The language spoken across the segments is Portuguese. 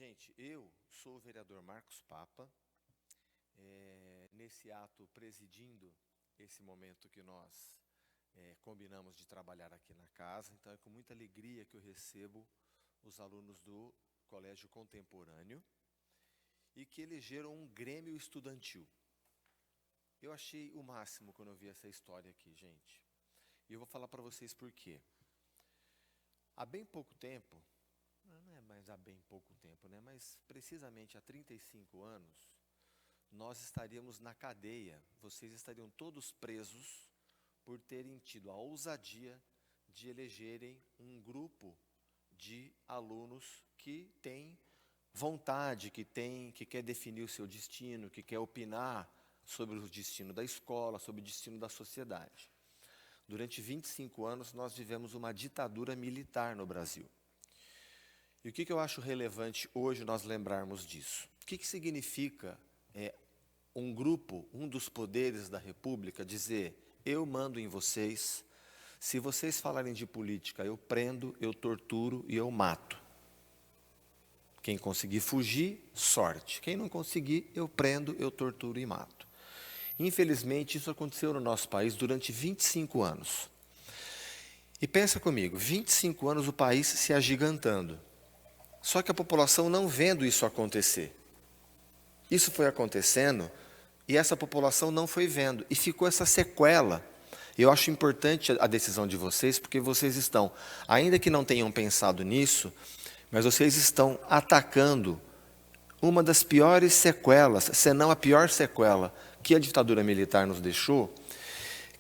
Gente, eu sou o vereador Marcos Papa, nesse ato presidindo esse momento que nós combinamos de trabalhar aqui na casa. Então é com muita alegria que eu recebo os alunos do Colégio Contemporâneo e que elegeram um grêmio estudantil. Eu achei o máximo quando eu vi essa história aqui, gente. E eu vou falar para vocês por quê. Há bem pouco tempo, não é mais há bem pouco tempo, né? Mas precisamente há 35 anos, nós estaríamos na cadeia, vocês estariam todos presos por terem tido a ousadia de elegerem um grupo de alunos que tem vontade, que quer definir o seu destino, que quer opinar sobre o destino da escola, sobre o destino da sociedade. Durante 25 anos, nós vivemos uma ditadura militar no Brasil. E o que eu acho relevante hoje nós lembrarmos disso? O que significa um grupo, um dos poderes da República, dizer: eu mando em vocês, se vocês falarem de política, eu prendo, eu torturo e eu mato. Quem conseguir fugir, sorte. Quem não conseguir, eu prendo, eu torturo e mato. Infelizmente, isso aconteceu no nosso país durante 25 anos. E pensa comigo, 25 anos o país se agigantando. Só que a população não vendo isso acontecer. Isso foi acontecendo e essa população não foi vendo. E ficou essa sequela. Eu acho importante a decisão de vocês, porque vocês estão, ainda que não tenham pensado nisso, mas vocês estão atacando uma das piores sequelas, se não a pior sequela que a ditadura militar nos deixou,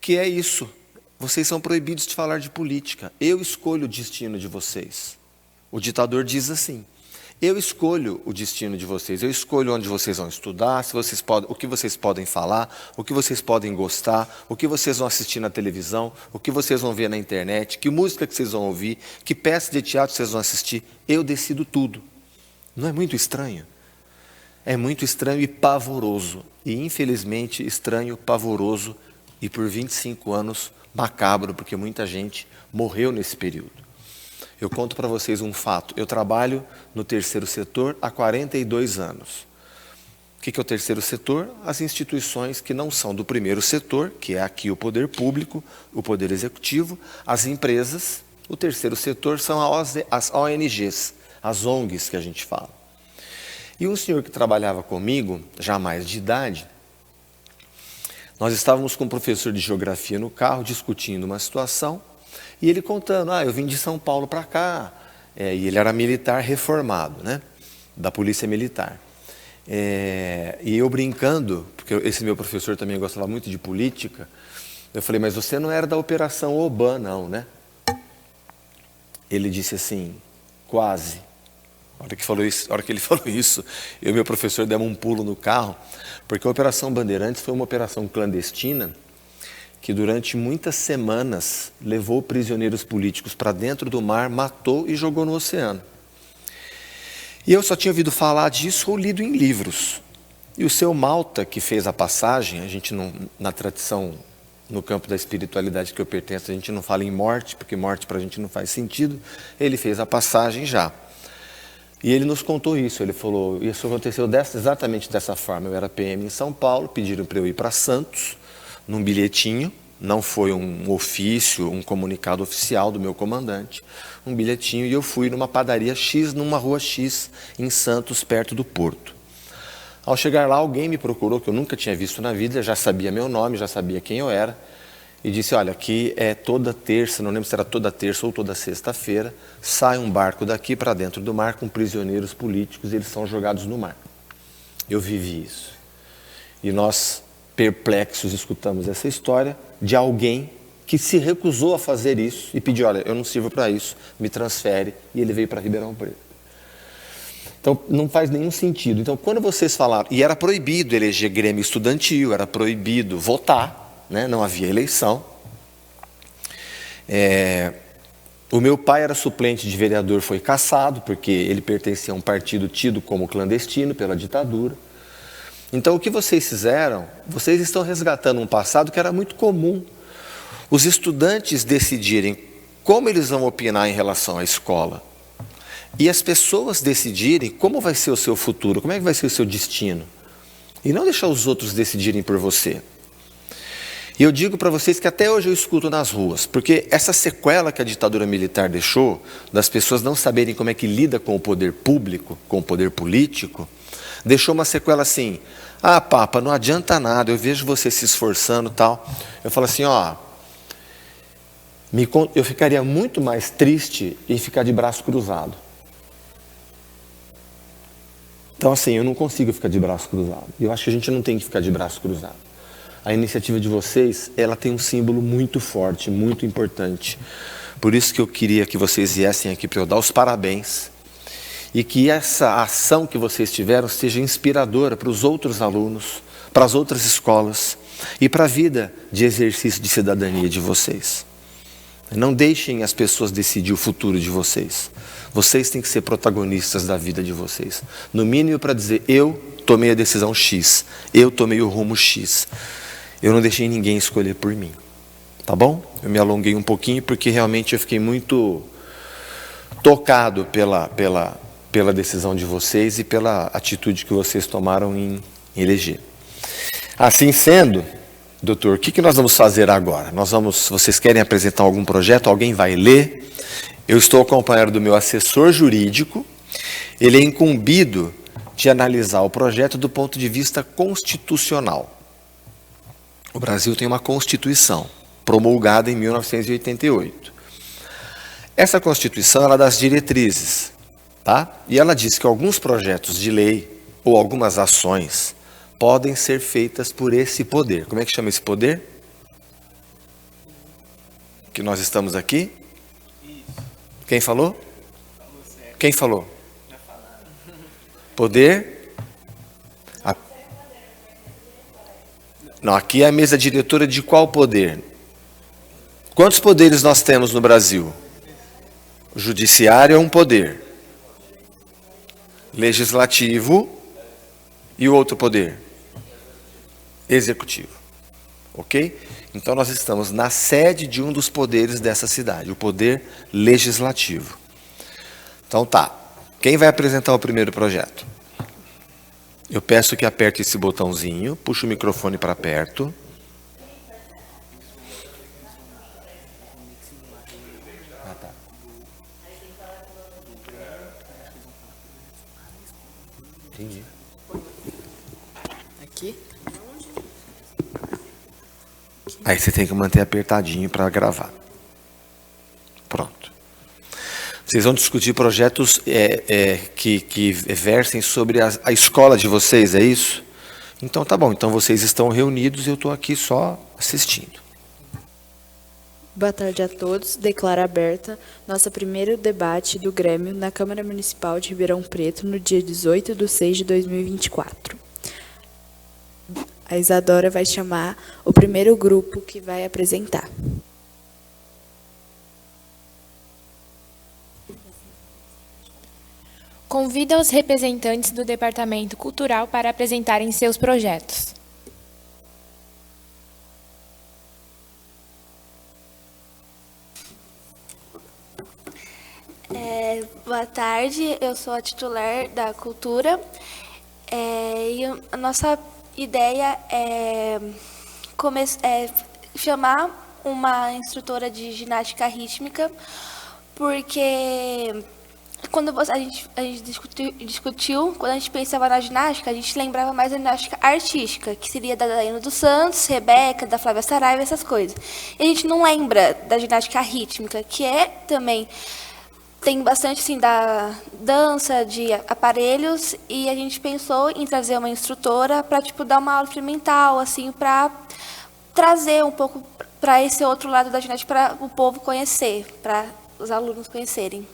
que é isso. Vocês são proibidos de falar de política. Eu escolho o destino de vocês. O ditador diz assim: eu escolho o destino de vocês, eu escolho onde vocês vão estudar, o que vocês podem falar, o que vocês podem gostar, o que vocês vão assistir na televisão, o que vocês vão ver na internet, que música que vocês vão ouvir, que peça de teatro vocês vão assistir. Eu decido tudo. Não é muito estranho? É muito estranho e pavoroso. E infelizmente estranho, pavoroso e por 25 anos macabro, porque muita gente morreu nesse período. Eu conto para vocês um fato. Eu trabalho no terceiro setor há 42 anos. O que é o terceiro setor? As instituições que não são do primeiro setor, que é aqui o poder público, o poder executivo, as empresas. O terceiro setor são as ONGs, as ONGs que a gente fala. E um senhor que trabalhava comigo, já mais de idade, nós estávamos com um professor de geografia no carro, discutindo uma situação, e ele contando: eu vim de São Paulo para cá, e ele era militar reformado, né, da polícia militar. E eu brincando, porque esse meu professor também gostava muito de política, eu falei: mas você não era da Operação Oban, não, né? Ele disse assim: quase. A hora que ele falou isso, eu e meu professor demos um pulo no carro, porque a Operação Bandeirantes foi uma operação clandestina que durante muitas semanas levou prisioneiros políticos para dentro do mar, matou e jogou no oceano. E eu só tinha ouvido falar disso ou lido em livros. E o seu Malta, que fez a passagem, a gente não, na tradição, no campo da espiritualidade que eu pertenço, a gente não fala em morte, porque morte para a gente não faz sentido, ele fez a passagem já. E ele nos contou isso, ele falou: isso aconteceu exatamente dessa forma. Eu era PM em São Paulo, pediram para eu ir para Santos, num bilhetinho, não foi um ofício, um comunicado oficial do meu comandante, um bilhetinho, e eu fui numa padaria X, numa rua X, em Santos, perto do Porto. Ao chegar lá, alguém me procurou, que eu nunca tinha visto na vida, já sabia meu nome, já sabia quem eu era, e disse: olha, aqui é toda terça, não lembro se era toda terça ou toda sexta-feira, sai um barco daqui para dentro do mar com prisioneiros políticos e eles são jogados no mar. Eu vivi isso. E nós, perplexos, escutamos essa história de alguém que se recusou a fazer isso e pediu: olha, eu não sirvo para isso, me transfere, e ele veio para Ribeirão Preto. Então, não faz nenhum sentido. Então, quando vocês falaram, e era proibido eleger grêmio estudantil, era proibido votar, né? Não havia eleição. O meu pai era suplente de vereador, foi cassado, porque ele pertencia a um partido tido como clandestino pela ditadura. Então, o que vocês fizeram? Vocês estão resgatando um passado que era muito comum. Os estudantes decidirem como eles vão opinar em relação à escola. e as pessoas decidirem como vai ser o seu futuro, como é que vai ser o seu destino. E não deixar os outros decidirem por você. E eu digo para vocês que até hoje eu escuto nas ruas, porque essa sequela que a ditadura militar deixou, das pessoas não saberem como é que lida com o poder público, com o poder político, deixou uma sequela assim: ah, Papa, não adianta nada, eu vejo você se esforçando e tal. Eu falo assim, ó, eu ficaria muito mais triste em ficar de braço cruzado. Então assim, eu não consigo ficar de braço cruzado. Eu acho que a gente não tem que ficar de braço cruzado. A iniciativa de vocês, ela tem um símbolo muito forte, muito importante. Por isso que eu queria que vocês viessem aqui para eu dar os parabéns e que essa ação que vocês tiveram seja inspiradora para os outros alunos, para as outras escolas e para a vida de exercício de cidadania de vocês. Não deixem as pessoas decidir o futuro de vocês. Vocês têm que ser protagonistas da vida de vocês. No mínimo para dizer, eu tomei a decisão X, eu tomei o rumo X. Eu não deixei ninguém escolher por mim. Tá bom? Eu me alonguei um pouquinho porque realmente eu fiquei muito tocado pela decisão de vocês e pela atitude que vocês tomaram em eleger. Assim sendo, doutor, o que nós vamos fazer agora? Vocês querem apresentar algum projeto? Alguém vai ler? Eu estou acompanhado do meu assessor jurídico. Ele é incumbido de analisar o projeto do ponto de vista constitucional. O Brasil tem uma Constituição, promulgada em 1988. Essa Constituição, ela dá as diretrizes, tá? E ela diz que alguns projetos de lei ou algumas ações podem ser feitas por esse poder. Como é que chama esse poder? Que nós estamos aqui? Quem falou? Quem falou? Poder? Não, aqui é a mesa diretora de qual poder? Quantos poderes nós temos no Brasil? O judiciário é um poder. Legislativo e o outro poder? Executivo. Ok? Então nós estamos na sede de um dos poderes dessa cidade, o poder legislativo. Então tá. Quem vai apresentar o primeiro projeto? Eu peço que aperte esse botãozinho, puxe o microfone para perto. Ah, tá. Entendi. Aqui? Aí você tem que manter apertadinho para gravar. Pronto. Vocês vão discutir projetos que versem sobre a escola de vocês, é isso? Então tá bom, então vocês estão reunidos e eu estou aqui só assistindo. Boa tarde a todos. Declaro aberta nosso primeiro debate do Grêmio na Câmara Municipal de Ribeirão Preto no dia 18/6/2024. A Isadora vai chamar o primeiro grupo que vai apresentar. Convida os representantes do Departamento Cultural para apresentarem seus projetos. Boa tarde, eu sou a titular da Cultura e a nossa ideia é chamar uma instrutora de ginástica rítmica, porque quando a gente discutiu, quando a gente pensava na ginástica, a gente lembrava mais da ginástica artística, que seria da Daiane dos Santos, Rebeca, da Flávia Saraiva, essas coisas. E a gente não lembra da ginástica rítmica, que é também... Tem bastante, assim, da dança, de aparelhos, e a gente pensou em trazer uma instrutora para, tipo, dar uma aula experimental, assim, para trazer um pouco para esse outro lado da ginástica, para o povo conhecer, para os alunos conhecerem.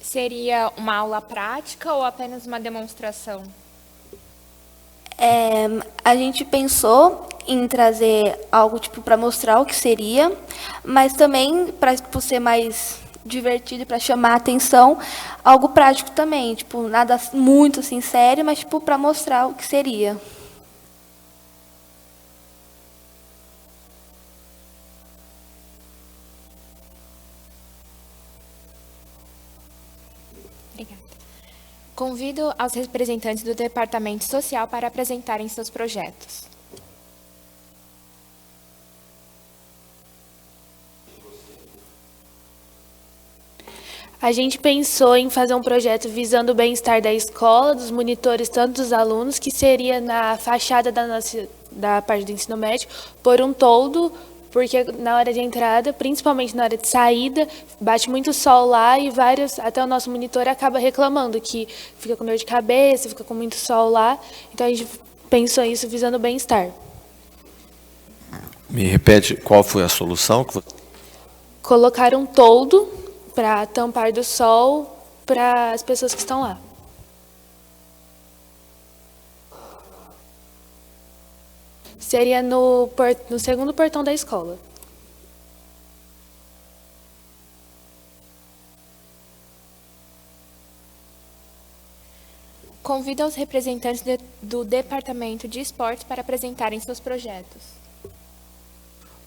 Seria uma aula prática ou apenas uma demonstração? A gente pensou em trazer algo tipo para mostrar o que seria, mas também para ser mais divertido para chamar a atenção, algo prático também, tipo, nada muito assim sério, mas tipo para mostrar o que seria. Obrigada. Convido aos representantes do Departamento Social para apresentarem seus projetos. A gente pensou em fazer um projeto visando o bem-estar da escola, dos monitores, tanto dos alunos, que seria na fachada da parte do ensino médio, por um toldo, porque na hora de entrada, principalmente na hora de saída, bate muito sol lá e até o nosso monitor acaba reclamando que fica com dor de cabeça, fica com muito sol lá. Então a gente pensou isso visando o bem-estar. Me repete qual foi a solução? Colocar um toldo para tampar do sol para as pessoas que estão lá. Seria no segundo portão da escola. Convido os representantes do Departamento de Esportes para apresentarem seus projetos.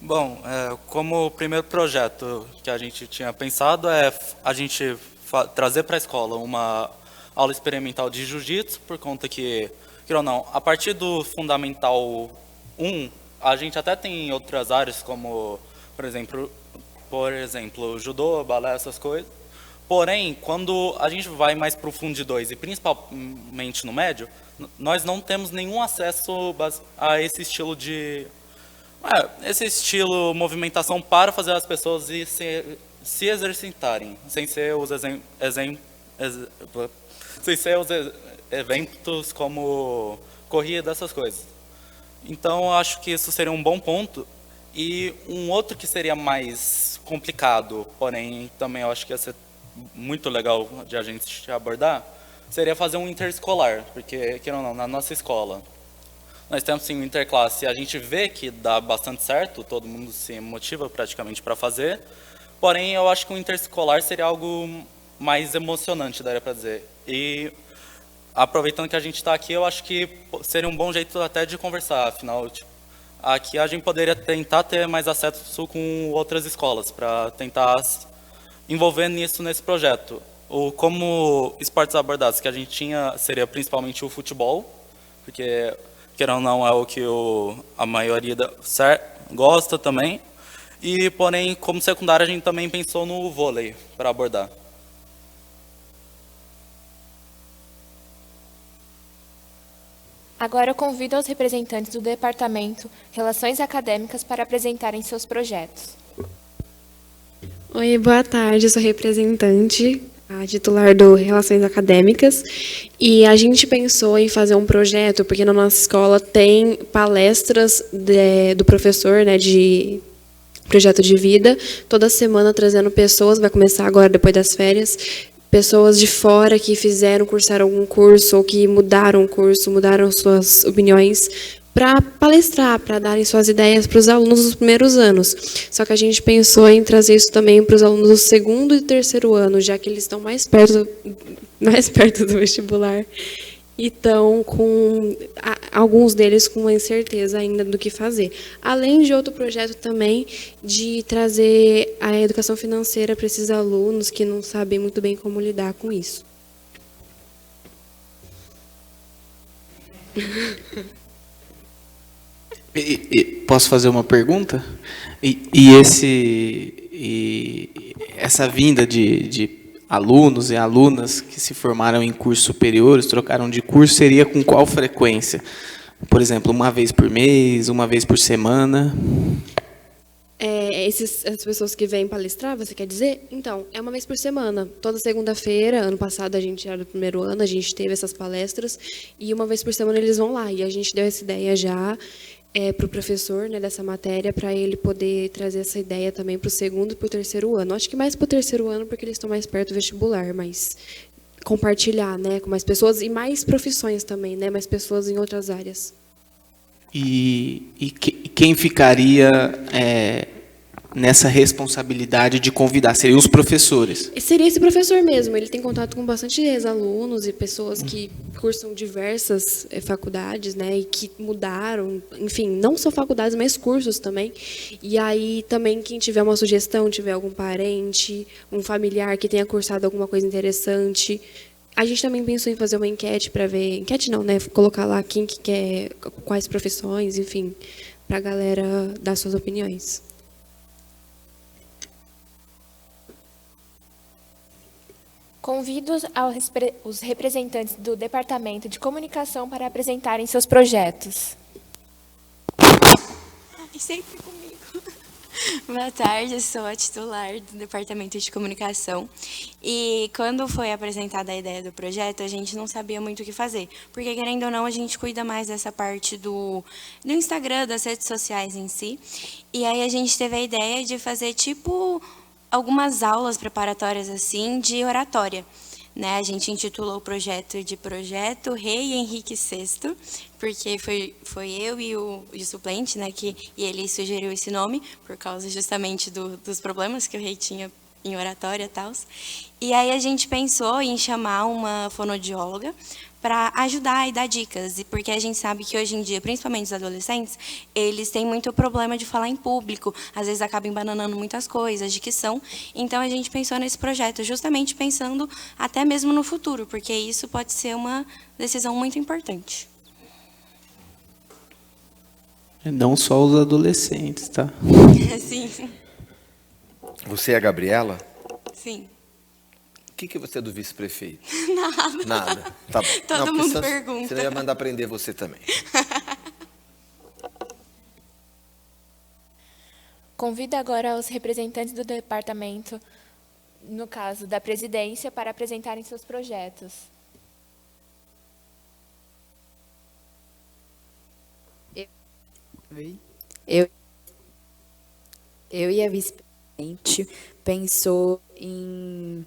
Bom, como o primeiro projeto que a gente tinha pensado é a gente trazer para a escola uma aula experimental de jiu-jitsu, por conta que, ou não, a partir do Fundamental 1, a gente até tem outras áreas, como, por exemplo, judô, balé, essas coisas. Porém, quando a gente vai mais para o Fundo 2, e principalmente no médio, nós não temos nenhum acesso a esse estilo de... movimentação para fazer as pessoas se exercitarem, sem ser os eventos como corrida, essas coisas. Então, eu acho que isso seria um bom ponto. E um outro que seria mais complicado, porém também eu acho que ia ser muito legal de a gente abordar, seria fazer um interescolar, porque, querendo ou não, na nossa escola, nós temos sim um interclasse e a gente vê que dá bastante certo, todo mundo se motiva praticamente para fazer, porém eu acho que um interescolar seria algo mais emocionante, daria para dizer. E aproveitando que a gente está aqui, eu acho que seria um bom jeito até de conversar, afinal, aqui a gente poderia tentar ter mais acesso com outras escolas, para tentar envolver nesse projeto. Como esportes abordados que a gente tinha, seria principalmente o futebol, porque, querendo ou não, é o que a maioria gosta também. E, porém, como secundário, a gente também pensou no vôlei para abordar. Agora eu convido os representantes do Departamento Relações Acadêmicas para apresentarem seus projetos. Oi, boa tarde, eu sou representante, a titular do Relações Acadêmicas, e a gente pensou em fazer um projeto, porque na nossa escola tem palestras do professor, né, de projeto de vida, toda semana trazendo pessoas, vai começar agora, depois das férias, pessoas de fora que cursaram algum curso, ou que mudaram o curso, mudaram suas opiniões, para palestrar, para darem suas ideias para os alunos dos primeiros anos. Só que a gente pensou em trazer isso também para os alunos do segundo e terceiro ano, já que eles estão mais perto do vestibular. E estão com alguns deles com uma incerteza ainda do que fazer. Além de outro projeto também de trazer a educação financeira para esses alunos que não sabem muito bem como lidar com isso. Posso fazer uma pergunta? Essa vinda de alunos e alunas que se formaram em cursos superiores, trocaram de curso, seria com qual frequência? Por exemplo, uma vez por mês, uma vez por semana? As pessoas que vêm palestrar, você quer dizer? Então, é uma vez por semana. Toda segunda-feira, ano passado a gente era do primeiro ano, a gente teve essas palestras, e uma vez por semana eles vão lá. E a gente deu essa ideia já para o professor, né, dessa matéria, para ele poder trazer essa ideia também para o segundo e para o terceiro ano. Acho que mais para o terceiro ano, porque eles estão mais perto do vestibular, mas compartilhar, né, com mais pessoas e mais profissões também, né, mais pessoas em outras áreas. Quem ficaria nessa responsabilidade de convidar? Seriam os professores? Seria esse professor mesmo. Ele tem contato com bastante ex-alunos e pessoas que cursam diversas faculdades, né, e que mudaram, enfim, não só faculdades, mas cursos também. E aí também quem tiver uma sugestão, tiver algum parente, um familiar que tenha cursado alguma coisa interessante. A gente também pensou em fazer uma enquete para ver, enquete não, né, colocar lá quem que quer, quais profissões, enfim, para a galera dar suas opiniões. Convido os representantes do Departamento de Comunicação para apresentarem seus projetos. Sempre comigo. Boa tarde, eu sou a titular do Departamento de Comunicação. E quando foi apresentada a ideia do projeto, a gente não sabia muito o que fazer. Porque, querendo ou não, a gente cuida mais dessa parte do Instagram, das redes sociais em si. E aí a gente teve a ideia de fazer, tipo, algumas aulas preparatórias, assim, de oratória. Né? A gente intitulou o projeto de Projeto Rei Henrique VI, porque foi eu e o suplente, né, e ele sugeriu esse nome, por causa justamente dos problemas que o rei tinha em oratória e tal. E aí a gente pensou em chamar uma fonoaudióloga para ajudar e dar dicas, e porque a gente sabe que hoje em dia, principalmente os adolescentes, eles têm muito problema de falar em público, às vezes acabam embananando muitas coisas, dicção. Então a gente pensou nesse projeto justamente pensando até mesmo no futuro, porque isso pode ser uma decisão muito importante. Não só os adolescentes, tá? Sim. Você é a Gabriela? Sim. O que você é do vice-prefeito? Nada. Nada. Tá bom. Todo mundo pergunta. Você vai mandar prender você também. Convido agora os representantes do departamento, no caso da presidência, para apresentarem seus projetos. Eu e a vice-presidente pensou em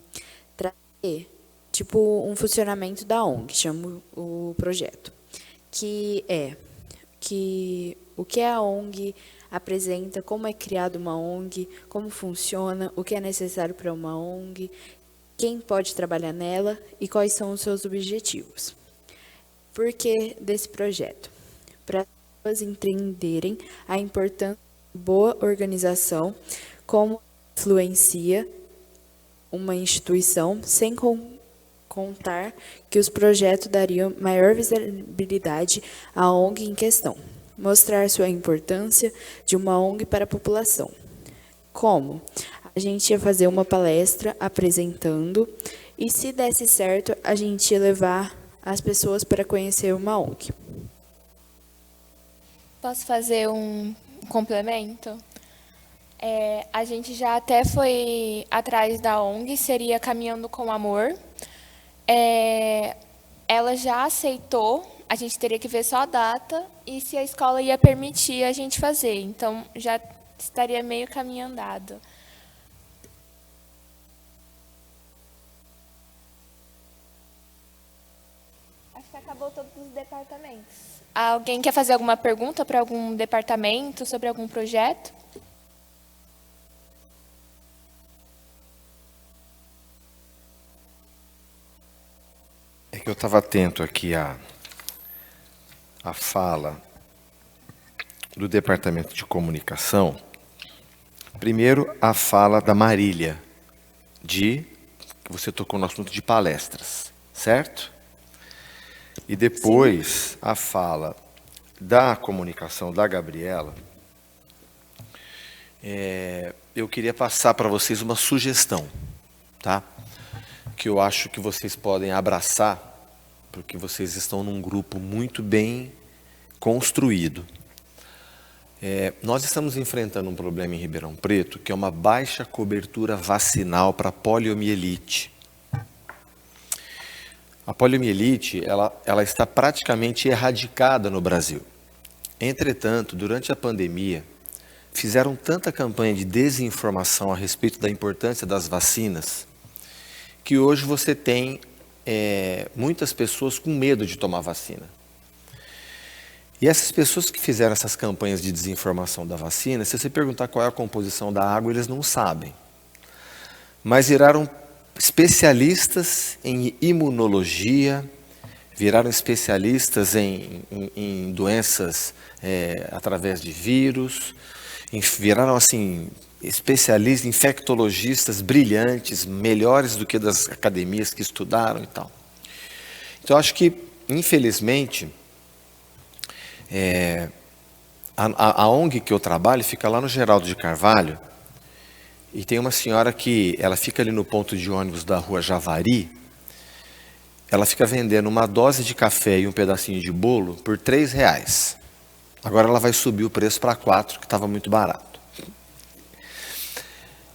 trazer, tipo, um funcionamento da ONG, chamo o projeto, que o que a ONG apresenta, como é criada uma ONG, como funciona, o que é necessário para uma ONG, quem pode trabalhar nela e quais são os seus objetivos. Por que desse projeto? Para as pessoas entenderem a importância de boa organização, como influencia uma instituição, sem contar que os projetos dariam maior visibilidade à ONG em questão. Mostrar sua importância de uma ONG para a população. Como? A gente ia fazer uma palestra apresentando e, se desse certo, a gente ia levar as pessoas para conhecer uma ONG. Posso fazer um complemento? A gente já até foi atrás da ONG, seria Caminhando com Amor. Ela já aceitou, a gente teria que ver só a data e se a escola ia permitir a gente fazer. Então, já estaria meio caminho andado. Acho que acabou todos os departamentos. Alguém quer fazer alguma pergunta para algum departamento, sobre algum projeto? É que eu estava atento aqui à fala do Departamento de Comunicação. Primeiro, a fala da Marília, que você tocou no assunto de palestras, certo? E depois, a fala da comunicação da Gabriela. Eu queria passar para vocês uma sugestão, tá? Que eu acho que vocês podem abraçar, porque vocês estão num grupo muito bem construído. Nós estamos enfrentando um problema em Ribeirão Preto, que é uma baixa cobertura vacinal para poliomielite. A poliomielite, ela está praticamente erradicada no Brasil. Entretanto, durante a pandemia, fizeram tanta campanha de desinformação a respeito da importância das vacinas, que hoje você tem muitas pessoas com medo de tomar vacina. E essas pessoas que fizeram essas campanhas de desinformação da vacina, se você perguntar qual é a composição da água, eles não sabem. Mas viraram especialistas em imunologia, viraram especialistas em doenças através de vírus, viraram assim especialistas, infectologistas brilhantes, melhores do que das academias que estudaram e tal. Então, acho que, infelizmente, a ONG que eu trabalho fica lá no Geraldo de Carvalho, e tem uma senhora que ela fica ali no ponto de ônibus da rua Javari, ela fica vendendo uma dose de café e um pedacinho de bolo por R$3. Agora ela vai subir o preço para 4, que estava muito barato.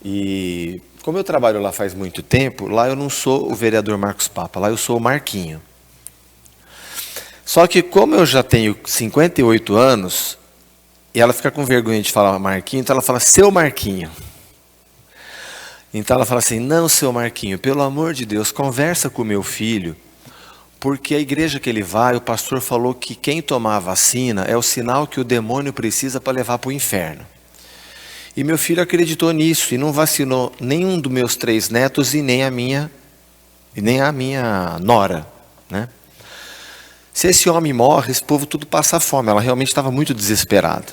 E como eu trabalho lá faz muito tempo, lá eu não sou o vereador Marcos Papa, lá eu sou o Marquinho. Só que como eu já tenho 58 anos, e ela fica com vergonha de falar Marquinho, então ela fala seu Marquinho. Então ela fala assim, não, seu Marquinho, pelo amor de Deus, conversa com o meu filho, porque a igreja que ele vai, o pastor falou que quem tomar a vacina é o sinal que o demônio precisa para levar para o inferno. E meu filho acreditou nisso e não vacinou nenhum dos meus 3 netos e nem a minha nora, né? Se esse homem morre, esse povo tudo passa fome. Ela realmente estava muito desesperada.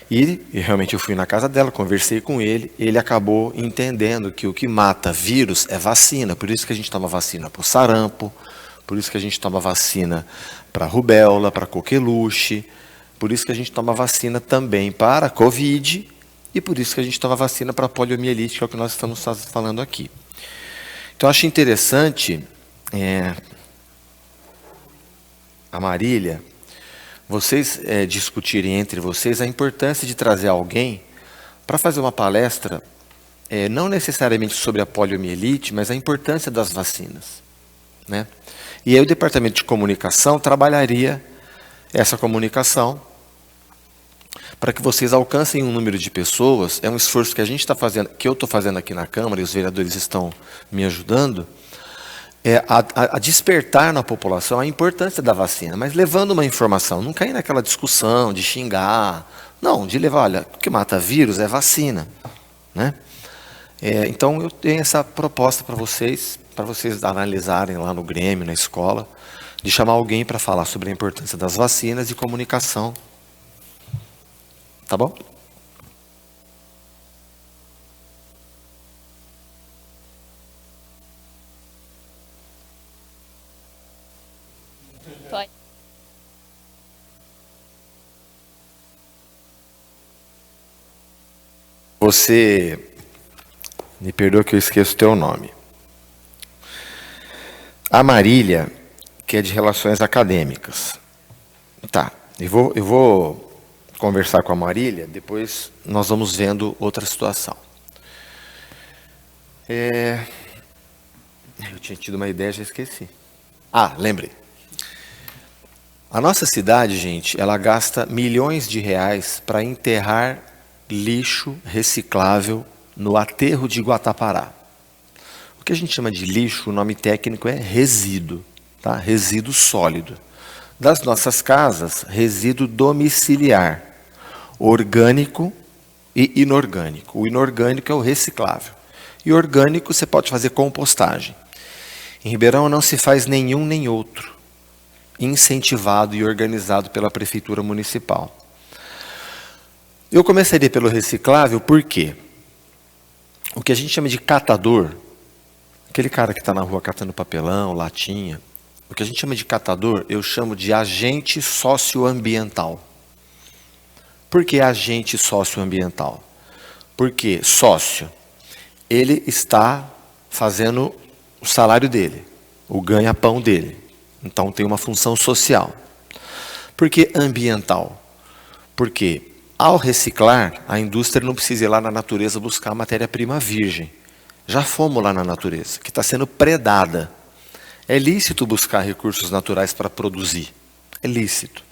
E realmente eu fui na casa dela, conversei com ele, ele acabou entendendo que o que mata vírus é vacina, por isso que a gente toma vacina para o sarampo, por isso que a gente toma vacina para rubéola, para coqueluche, por isso que a gente toma vacina também para a Covid, e por isso que a gente toma vacina para poliomielite, que é o que nós estamos falando aqui. Então eu acho interessante, a Marília, vocês discutirem entre vocês a importância de trazer alguém para fazer uma palestra, não necessariamente sobre a poliomielite, mas a importância das vacinas, né? E aí o Departamento de Comunicação trabalharia essa comunicação para que vocês alcancem um número de pessoas. É um esforço que a gente está fazendo, que eu estou fazendo aqui na Câmara, e os vereadores estão me ajudando, a despertar na população a importância da vacina, mas levando uma informação, não cair naquela discussão de xingar, não, de levar, olha, o que mata vírus é vacina, né? Então eu tenho essa proposta para vocês analisarem lá no Grêmio, na escola, de chamar alguém para falar sobre a importância das vacinas e comunicação, tá bom? Pode. Você, me perdoa que eu esqueço o teu nome. A Marília, que é de Relações Acadêmicas. Tá, eu vou conversar com a Marília, depois nós vamos vendo outra situação. Eu tinha tido uma ideia, já esqueci. Lembrei. A nossa cidade, gente, ela gasta milhões de reais para enterrar lixo reciclável no aterro de Guatapará. O que a gente chama de lixo, o nome técnico é resíduo, tá? Resíduo sólido. Das nossas casas, resíduo domiciliar, orgânico e inorgânico. O inorgânico é o reciclável. E orgânico você pode fazer compostagem. Em Ribeirão não se faz nenhum nem outro, incentivado e organizado pela Prefeitura Municipal. Eu começaria pelo reciclável porque o que a gente chama de catador, aquele cara que está na rua catando papelão, latinha, o que a gente chama de catador, eu chamo de agente socioambiental. Por que agente socioambiental? Porque sócio, ele está fazendo o salário dele, o ganha-pão dele. Então tem uma função social. Por que ambiental? Porque ao reciclar, a indústria não precisa ir lá na natureza buscar matéria-prima virgem. Já fomos lá na natureza, que está sendo predada. É lícito buscar recursos naturais para produzir. É lícito.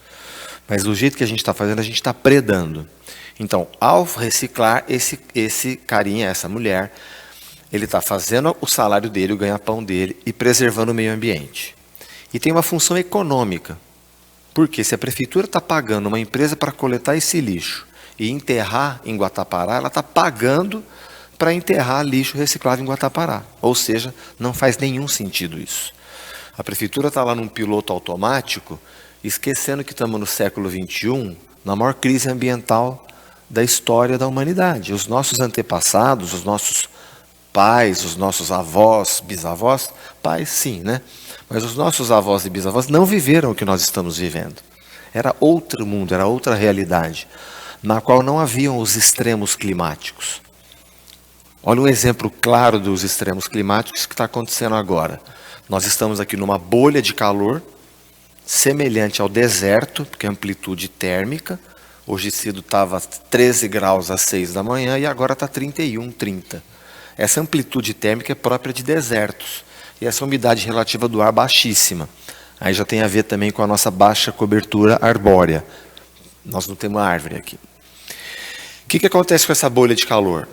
Mas do jeito que a gente está fazendo, a gente está predando. Então, ao reciclar, esse carinha, essa mulher, ele está fazendo o salário dele, o ganha-pão dele e preservando o meio ambiente. E tem uma função econômica. Porque se a prefeitura está pagando uma empresa para coletar esse lixo e enterrar em Guatapará, ela está pagando para enterrar lixo reciclável em Guatapará. Ou seja, não faz nenhum sentido isso. A prefeitura está lá num piloto automático, esquecendo que estamos no século XXI, na maior crise ambiental da história da humanidade. Os nossos antepassados, os nossos pais, os nossos avós, bisavós, pais sim, né? Mas os nossos avós e bisavós não viveram o que nós estamos vivendo. Era outro mundo, era outra realidade, na qual não haviam os extremos climáticos. Olha um exemplo claro dos extremos climáticos que está acontecendo agora. Nós estamos aqui numa bolha de calor, semelhante ao deserto, porque é amplitude térmica. Hoje cedo estava 13 graus às 6 da manhã e agora está 31, 30. Essa amplitude térmica é própria de desertos. E essa umidade relativa do ar baixíssima. Aí já tem a ver também com a nossa baixa cobertura arbórea. Nós não temos árvore aqui. O que acontece com essa bolha de calor?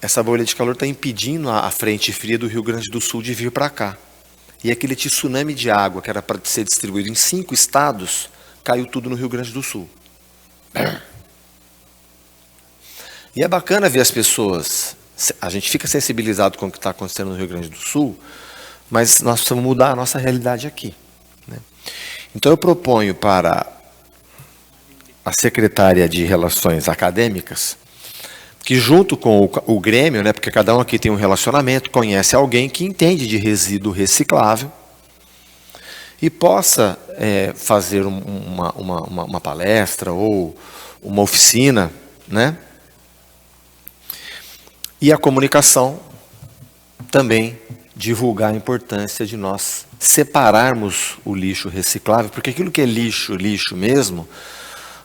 Essa bolha de calor está impedindo a frente fria do Rio Grande do Sul de vir para cá. E aquele tsunami de água que era para ser distribuído em 5 estados, caiu tudo no Rio Grande do Sul. E é bacana ver as pessoas, a gente fica sensibilizado com o que está acontecendo no Rio Grande do Sul, mas nós precisamos mudar a nossa realidade aqui, né? Então eu proponho para a secretária de Relações Acadêmicas, que junto com o Grêmio, né, porque cada um aqui tem um relacionamento, conhece alguém que entende de resíduo reciclável, e possa fazer uma palestra ou uma oficina, né? E a comunicação também divulgar a importância de nós separarmos o lixo reciclável, porque aquilo que é lixo, lixo mesmo,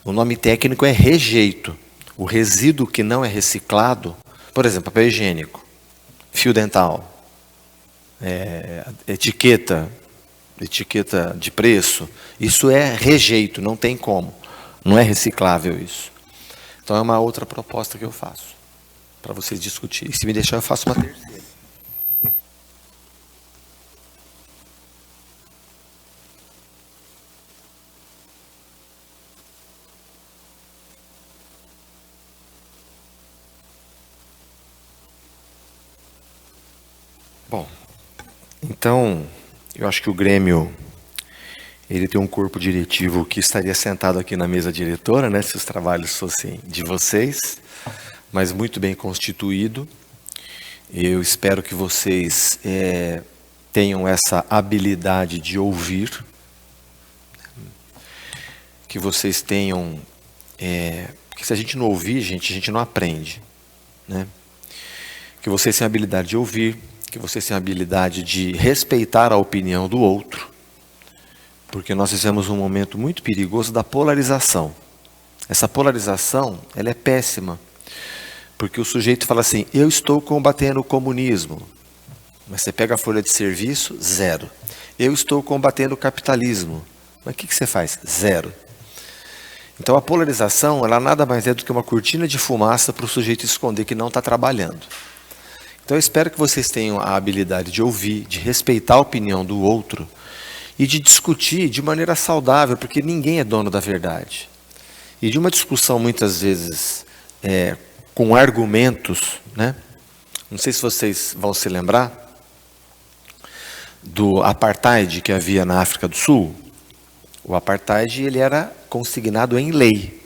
o nome técnico é rejeito. O resíduo que não é reciclado, por exemplo, papel higiênico, fio dental, etiqueta de preço, isso é rejeito, não tem como. Não é reciclável isso. Então é uma outra proposta que eu faço, para vocês discutirem. Se me deixar, eu faço uma terceira. Bom, então, eu acho que o Grêmio, ele tem um corpo diretivo que estaria sentado aqui na mesa diretora, né, se os trabalhos fossem de vocês, mas muito bem constituído. Eu espero que vocês tenham essa habilidade de ouvir, que vocês tenham... porque se a gente não ouvir, a gente não aprende, né? Que vocês tenham a habilidade de ouvir, que vocês tenham a habilidade de respeitar a opinião do outro, porque nós vivemos um momento muito perigoso da polarização. Essa polarização, ela é péssima, porque o sujeito fala assim, eu estou combatendo o comunismo, mas você pega a folha de serviço, 0. Eu estou combatendo o capitalismo, mas o que você faz? 0. Então a polarização, ela nada mais é do que uma cortina de fumaça para o sujeito esconder que não está trabalhando. Então eu espero que vocês tenham a habilidade de ouvir, de respeitar a opinião do outro e de discutir de maneira saudável, porque ninguém é dono da verdade. E de uma discussão muitas vezes com argumentos, né? Não sei se vocês vão se lembrar do apartheid que havia na África do Sul. O apartheid, ele era consignado em lei.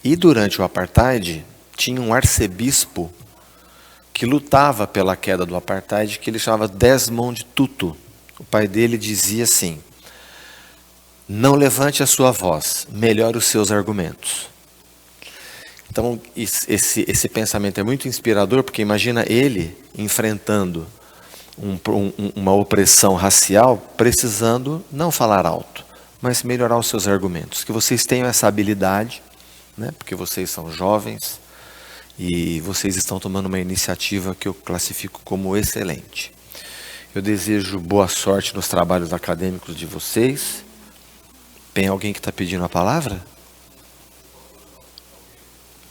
E durante o apartheid tinha um arcebispo que lutava pela queda do apartheid, que ele chamava Desmond Tutu. O pai dele dizia assim, não levante a sua voz, melhore os seus argumentos. Então, esse pensamento é muito inspirador, porque imagina ele enfrentando uma opressão racial, precisando não falar alto, mas melhorar os seus argumentos. Que vocês tenham essa habilidade, né, porque vocês são jovens, e vocês estão tomando uma iniciativa que eu classifico como excelente. Eu desejo boa sorte nos trabalhos acadêmicos de vocês. Tem alguém que está pedindo a palavra?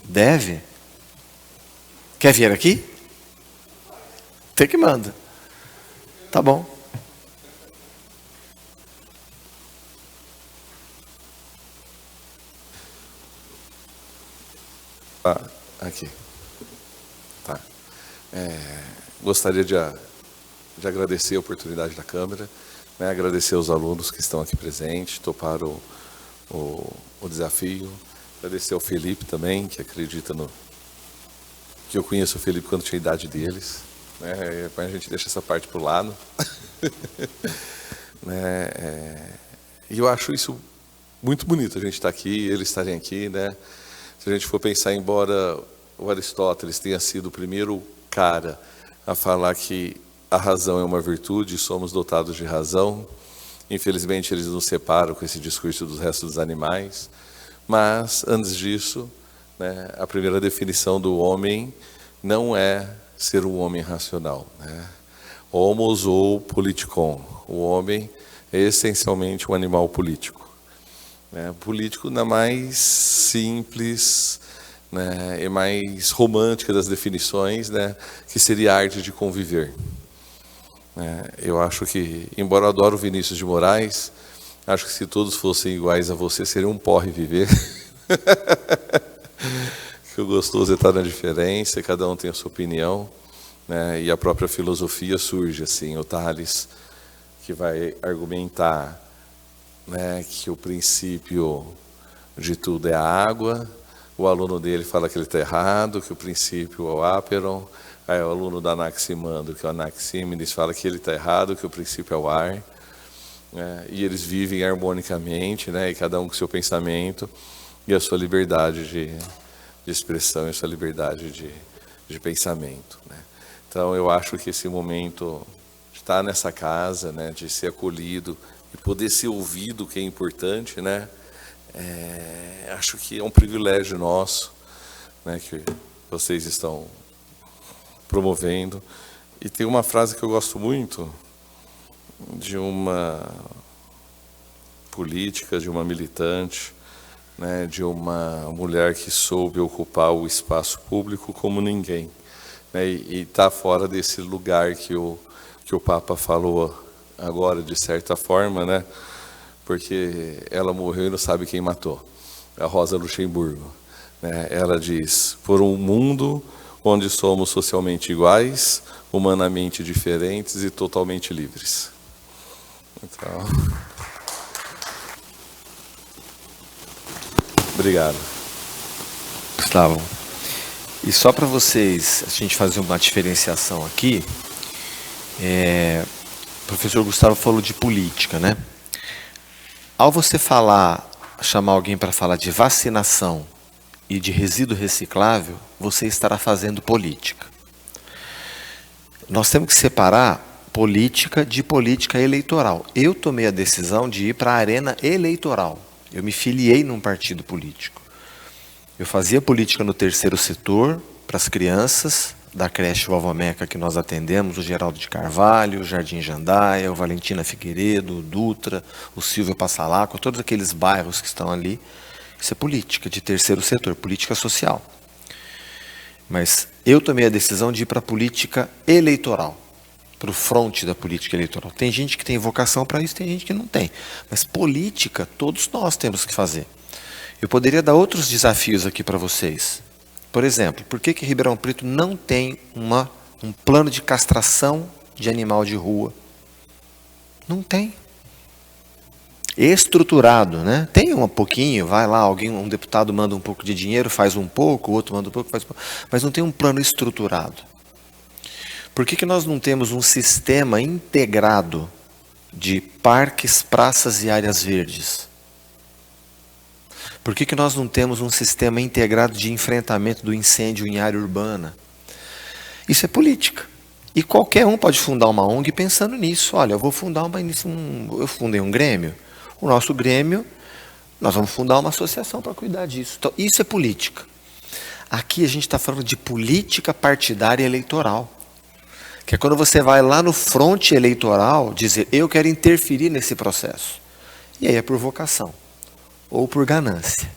Deve? Quer vir aqui? Tem que manda. Tá bom. Aqui. Tá. Gostaria de agradecer a oportunidade da Câmara, né, agradecer aos alunos que estão aqui presentes, toparam o desafio, agradecer ao Felipe também, que acredita que eu conheço o Felipe quando tinha a idade deles, né, depois a gente deixa essa parte para o lado. Né, e eu acho isso muito bonito, a gente estar aqui, eles estarem aqui, né? Se a gente for pensar, embora o Aristóteles tenha sido o primeiro cara a falar que a razão é uma virtude, somos dotados de razão, infelizmente eles nos separam com esse discurso dos restos dos animais, mas antes disso, né, a primeira definição do homem não é ser um homem racional, né? Homos ou politikon, o homem é essencialmente um animal político. Político na mais simples, né, e mais romântica das definições, né, que seria a arte de conviver. Eu acho que, embora eu adoro Vinícius de Moraes, acho que se todos fossem iguais a você, seria um porre viver. Que o gostoso é estar na diferença, cada um tem a sua opinião, né, e a própria filosofia surge assim, o Tales, que vai argumentar, né, que o princípio de tudo é a água, o aluno dele fala que ele está errado, que o princípio é o áperon, aí o aluno da Anaximandro, que é o Anaxímenes, fala que ele está errado, que o princípio é o ar, né, e eles vivem harmonicamente, né, e cada um com seu pensamento e a sua liberdade de expressão e a sua liberdade de pensamento, né. Então eu acho que esse momento de estar nessa casa, né, de ser acolhido, e poder ser ouvido, que é importante, né? Acho que é um privilégio nosso, né, que vocês estão promovendo. E tem uma frase que eu gosto muito, de uma política, de uma militante, né, de uma mulher que soube ocupar o espaço público como ninguém, né, e está fora desse lugar que o Papa falou agora, de certa forma, né? Porque ela morreu e não sabe quem matou. A Rosa Luxemburgo, né? Ela diz: por um mundo onde somos socialmente iguais, humanamente diferentes e totalmente livres. Então, obrigado. Gustavo, e só para vocês, a gente fazer uma diferenciação aqui, o professor Gustavo falou de política, né? Ao você chamar alguém para falar de vacinação e de resíduo reciclável, você estará fazendo política. Nós temos que separar política de política eleitoral. Eu tomei a decisão de ir para a arena eleitoral. Eu me filiei num partido político. Eu fazia política no terceiro setor, para as crianças da creche Vovó Meca que nós atendemos, o Geraldo de Carvalho, o Jardim Jandaia, o Valentina Figueiredo, o Dutra, o Silvio Passalaco, todos aqueles bairros que estão ali. Isso é política de terceiro setor, política social. Mas eu tomei a decisão de ir para a política eleitoral, para o fronte da política eleitoral. Tem gente que tem vocação para isso, tem gente que não tem. Mas política, todos nós temos que fazer. Eu poderia dar outros desafios aqui para vocês. Por exemplo, por que Ribeirão Preto não tem um plano de castração de animal de rua? Não tem. Estruturado, né? Tem um pouquinho, vai lá, um deputado manda um pouco de dinheiro, faz um pouco, o outro manda um pouco, faz um pouco, mas não tem um plano estruturado. Por que nós não temos um sistema integrado de parques, praças e áreas verdes? Por que nós não temos um sistema integrado de enfrentamento do incêndio em área urbana? Isso é política. E qualquer um pode fundar uma ONG pensando nisso. Olha, eu vou fundar eu fundei um grêmio. O nosso grêmio, nós vamos fundar uma associação para cuidar disso. Então, isso é política. Aqui a gente está falando de política partidária eleitoral. Que é quando você vai lá no fronte eleitoral dizer, eu quero interferir nesse processo. E aí é por vocação. Ou por ganância,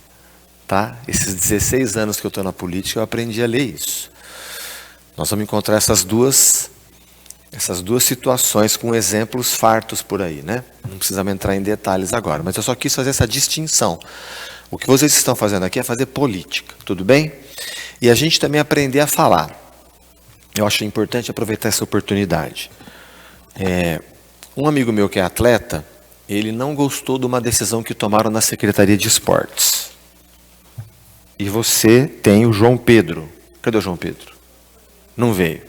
tá? Esses 16 anos que eu estou na política, eu aprendi a ler isso. Nós vamos encontrar essas duas situações com exemplos fartos por aí, né? Não precisamos entrar em detalhes agora, mas eu só quis fazer essa distinção. O que vocês estão fazendo aqui é fazer política, tudo bem? E a gente também aprender a falar. Eu acho importante aproveitar essa oportunidade. Um amigo meu que é atleta, ele não gostou de uma decisão que tomaram na Secretaria de Esportes. E você tem o João Pedro. Cadê o João Pedro? Não veio.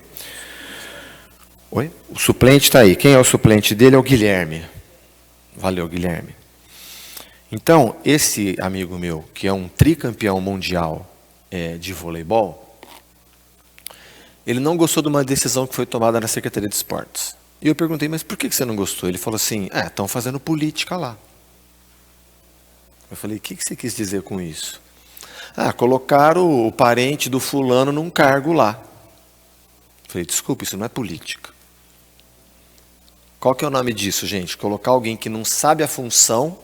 Oi? O suplente está aí. Quem é o suplente dele? É o Guilherme. Valeu, Guilherme. Então, esse amigo meu, que é um tricampeão mundial de voleibol, ele não gostou de uma decisão que foi tomada na Secretaria de Esportes. E eu perguntei, mas por que você não gostou? Ele falou assim, estão fazendo política lá. Eu falei, o que você quis dizer com isso? Colocaram o parente do fulano num cargo lá. Eu falei, desculpa, isso não é política. Qual que é o nome disso, gente? Colocar alguém que não sabe a função,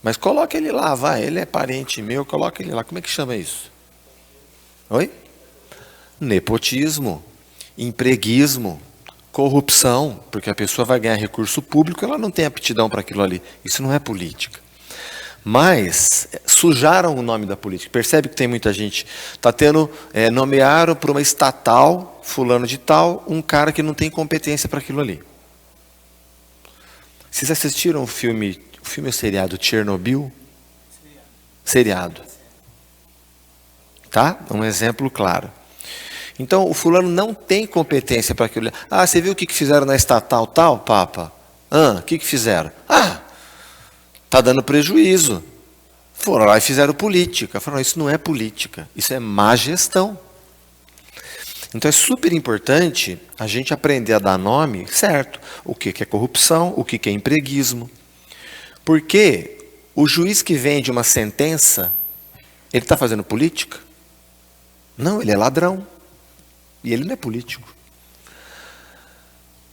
mas coloca ele lá, vai, ele é parente meu, coloca ele lá. Como é que chama isso? Oi? Nepotismo, empreguismo, corrupção, porque a pessoa vai ganhar recurso público, ela não tem aptidão para aquilo ali. Isso não é política. Mas sujaram o nome da política. Percebe que tem muita gente. Está tendo, nomearam para uma estatal, fulano de tal, um cara que não tem competência para aquilo ali. Vocês assistiram o filme ou seriado Chernobyl? Seriado. Tá? Um exemplo claro. Então, o fulano não tem competência para aquilo. Você viu o que fizeram na estatal tal, Papa? O que fizeram? Está dando prejuízo. Foram lá e fizeram política. Falaram, isso não é política, isso é má gestão. Então é super importante a gente aprender a dar nome certo. O que é corrupção, o que é empreguismo. Porque o juiz que vende uma sentença, ele está fazendo política? Não, ele é ladrão. E ele não é político.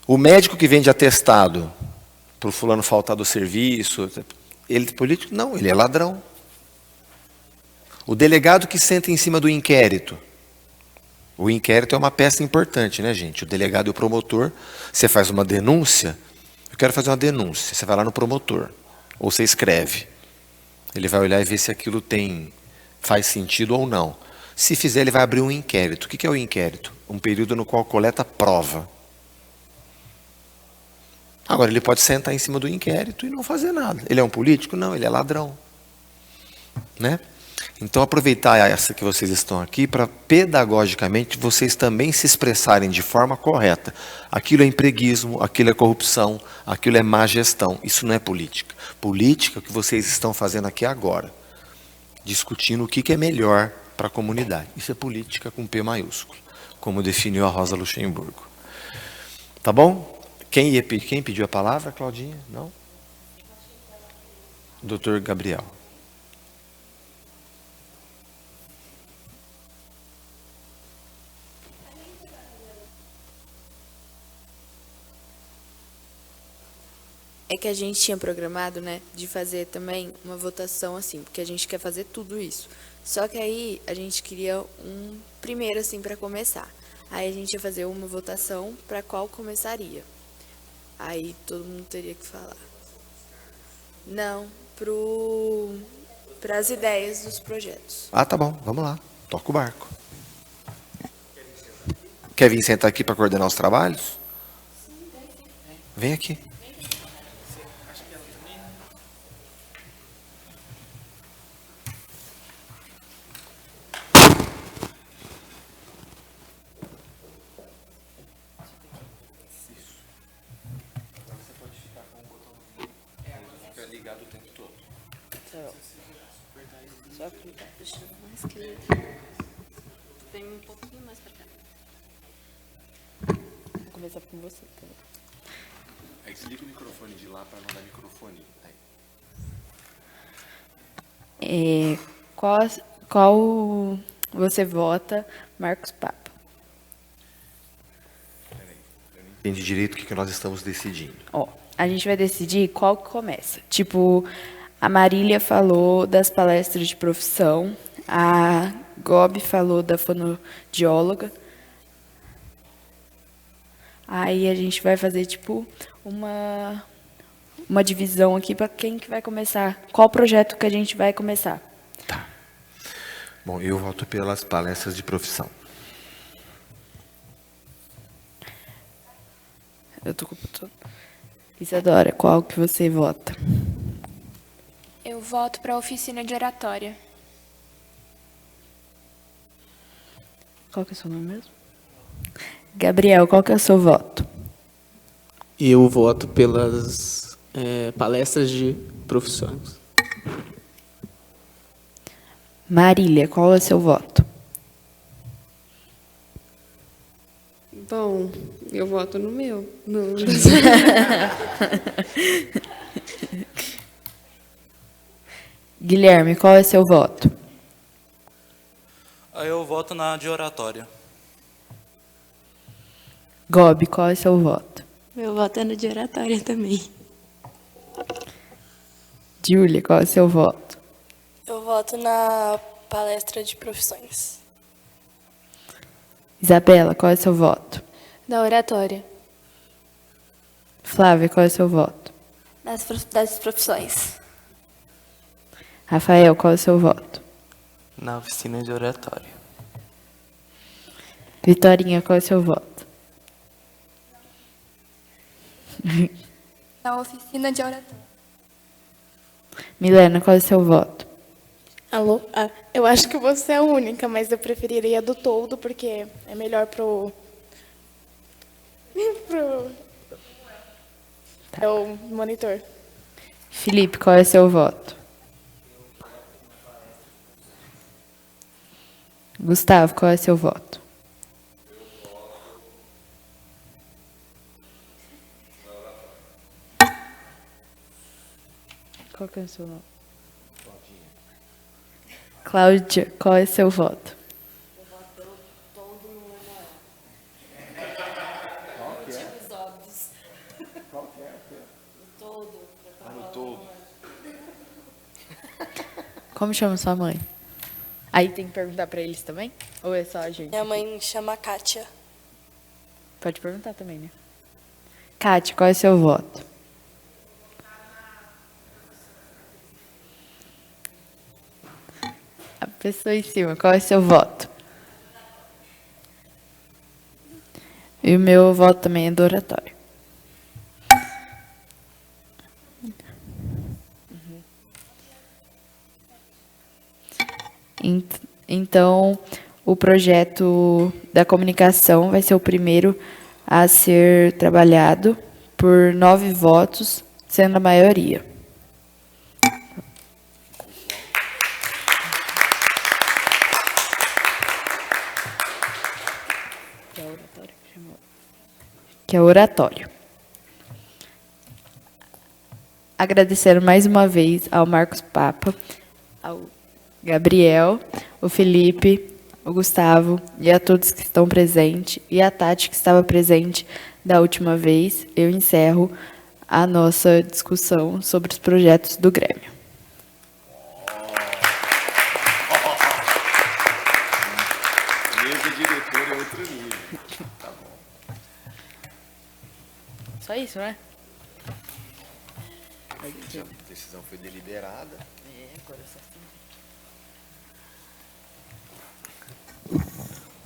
O médico que vende atestado para o fulano faltar do serviço, ele é político? Não, ele é ladrão. O delegado que senta em cima do inquérito. O inquérito é uma peça importante, né, gente? O delegado e o promotor, você faz uma denúncia, eu quero fazer uma denúncia, você vai lá no promotor, ou você escreve. Ele vai olhar e ver se aquilo faz sentido ou não. Se fizer, ele vai abrir um inquérito. O que é o inquérito? Um período no qual coleta prova. Agora, ele pode sentar em cima do inquérito e não fazer nada. Ele é um político? Não, ele é ladrão. Né? Então, aproveitar essa que vocês estão aqui para, pedagogicamente, vocês também se expressarem de forma correta. Aquilo é empreguismo, aquilo é corrupção, aquilo é má gestão. Isso não é política. Política é o que vocês estão fazendo aqui agora. Discutindo o que é melhor para a comunidade. Isso é política com P maiúsculo, como definiu a Rosa Luxemburgo. Tá bom? Quem pediu a palavra, Claudinha? Não? Doutor Gabriel. É que a gente tinha programado, né, de fazer também uma votação assim, porque a gente quer fazer tudo isso. Só que aí a gente queria um primeiro assim para começar. Aí a gente ia fazer uma votação para qual começaria. Aí todo mundo teria que falar. Não, para as ideias dos projetos. Tá bom, vamos lá. Toca o barco. Quer vir sentar aqui para coordenar os trabalhos? Vem aqui. Só clicar, deixa eu mais que vem um pouquinho mais para cá. Vou começar com você. Tá? Aí desliga o microfone de lá para não dar microfone. Qual você vota, Marcos Papa? Peraí, eu não entendi direito o que nós estamos decidindo. A gente vai decidir qual que começa. Tipo, a Marília falou das palestras de profissão, a Gobi falou da fonoaudióloga. Aí a gente vai fazer tipo uma divisão aqui para quem que vai começar. Qual projeto que a gente vai começar? Tá. Bom, eu voto pelas palestras de profissão. Eu tô com tudo. Isadora, qual que você vota? Eu voto para a oficina de oratória. Qual que é o seu nome mesmo? Gabriel, qual que é o seu voto? Eu voto pelas palestras de profissões. Marília, qual é o seu voto? Bom, eu voto no meu. No... Guilherme, qual é o seu voto? Eu voto na de oratória. Gobi, qual é o seu voto? Meu voto é no de oratória também. Júlia, qual é o seu voto? Eu voto na palestra de profissões. Isabela, qual é o seu voto? Na oratória. Flávia, qual é o seu voto? Das profissões. Rafael, qual é o seu voto? Na oficina de oratória. Vitorinha, qual é o seu voto? Na oficina de oratória. Milena, qual é o seu voto? Alô? Eu acho que você é a única, mas eu preferiria do todo, porque é melhor pro... É o monitor. Felipe, qual é o seu voto? Gustavo, qual é o seu voto? Qual que é o seu nome? Cláudia, qual é o seu voto? Eu voto pelo todo no memorial. Motivos óbvios. Qual que é? O todo. No todo. Como chama sua mãe? Aí tem que perguntar pra eles também? Ou é só a gente? Minha mãe chama Kátia. Pode perguntar também, né? Kátia, qual é o seu voto? A pessoa em cima, qual é o seu voto? E o meu voto também é do oratório. Então, o projeto da comunicação vai ser o primeiro a ser trabalhado por 9 votos, sendo a maioria. Que é o oratório. Agradecendo mais uma vez ao Marcos Papa, ao Gabriel, o Felipe, o Gustavo e a todos que estão presentes, e a Tati, que estava presente da última vez, eu encerro a nossa discussão sobre os projetos do Grêmio. Mesa diretor é outro nível. Tá bom. Só isso, né? A decisão foi deliberada. Agora só